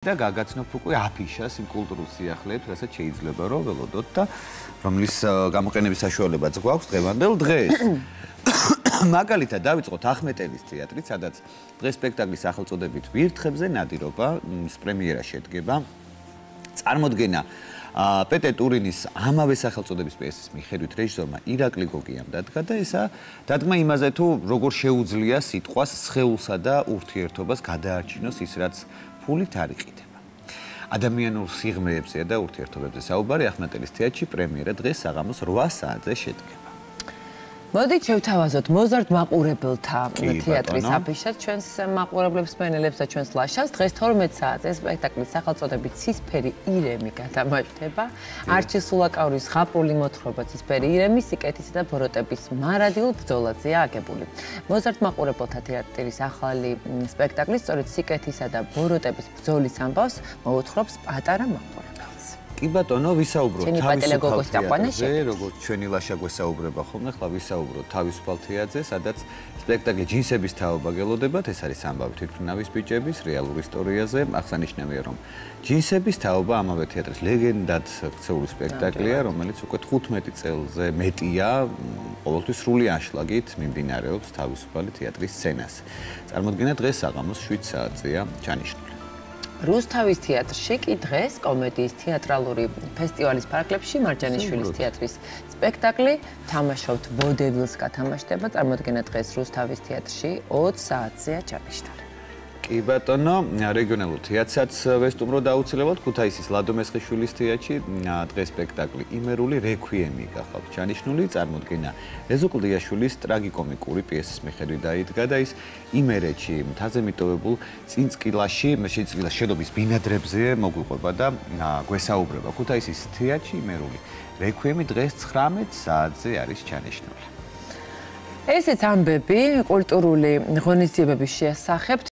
და გაგაცნობ უკვე აფიშას იმ კულტურულ სიახლეებს, რასაც შეიძლება რომ ველოდოთ და რომლის გამოყენების საშუალებაც გვაქვს დღევანდელ დღეს. მაგალითად დავიწყოთ ახმეტელის თეატრით, სადაც დღეს სპექტაკლის სახელწოდებით ვირთხებზე ნადირობა, პრემიერა შედგება. წარმოდგენა პეტე ტურინის ამავე სახელწოდების პიესის მიხედვით რეჟისორმა ირაკლი გოგიამ დადგა და ესა დადგმა იმაზე თუ როგორ შეუძლია სიტყვას სხეულსა და ურთიერთობას გადაარჩინოს ის რაც ფულით არ იყიდება. ადამიანურ სიღრმეებზე და ურთიერთობებზე საუბარი ახმეტელის თეატრში პრემიერა დღეს საღამოს 8 საათზე შედგება. მოდით შევთავაზოთ მოზარდ მაყურებელთა თეატრის აფიშად ჩვენს მაყურებლებს მენელებს და ჩვენს ლაშას დღეს 12 საათზე სპექტაკლის სახელწოდებით ცისფერი ირემი გადამაჯდება. არჩილ სულაკაურის ზღაპრული მოთხრობა ცისფერი ირემი სიკეთისა და ბოროტების მარადილ ბრძოლაზეა აგებული. მოზარდ მაყურებელთა თეატრის ახალი სპექტაკლის სწორედ სიკეთისა და ბოროტების ბრძოლის ამბავს მოუთხრობს პატარა მაყურებელს. კი ბატონო, ვისაუბროთ თავისუფალ თეატრზე, როგორც ჩვენი ლაშა გვესაუბრება ხოლმე, ხლა ვისაუბროთ თავისუფალ თეატრზე, სადაც სპექტაკლი ჯინსების თაობა გელოდებათ, ეს არის ამბავი თვითმფრინავის ბიჭების რეალურ ისტორიაზე. აღსანიშნავია, რომ ჯინსების თაობა ამავე თეატრის ლეგენდად ქცეული სპექტაკლია, რომელიც უკვე 15 წელზე მეტია, ყოველთვის სრული ანშლაგით მიმდინარეობს თავისუფალი თეატრის სცენაზე. წარმოდგენა დღეს საღამოს 7 საათზეა ჩანიშნული. რუსთავის თეატრში კი დღეს კომედიის თეატრალური ფესტივალის ფარგლებში მარჯანიშვილის თეატრის სპექტაკლი თამაშობთ ვოდებილს გათამაშდება. წარმოდგენა დღეს რუსთავის თეატრში 20 საათზეა ჩანიშნული. კი ბატონო, რეგიონალურ თეატრსაც ვესტუმროთ აუცილებლად ქუთაისის ლადო მესხიშვილის თეატრში დღეს სპექტაკლი იმერული რექვიემი გახავთ ჩანიშნული. წარმოდგენა ეზო კლდიაშვილის ტრაგიკომიკური პიესის მიხედვით დაიდგა და ის იმერეთში მთაზე მიტოვებულ წინწყილაში შედობის ბინადრებზე მოგვიყვება და გვესაუბრება. ქუთაისის თეატრში იმერული რექვიემი დღეს 19 საათზე არის ჩანიშნული. ესეც ამბები კულტურული ღონისძიებების შესახებ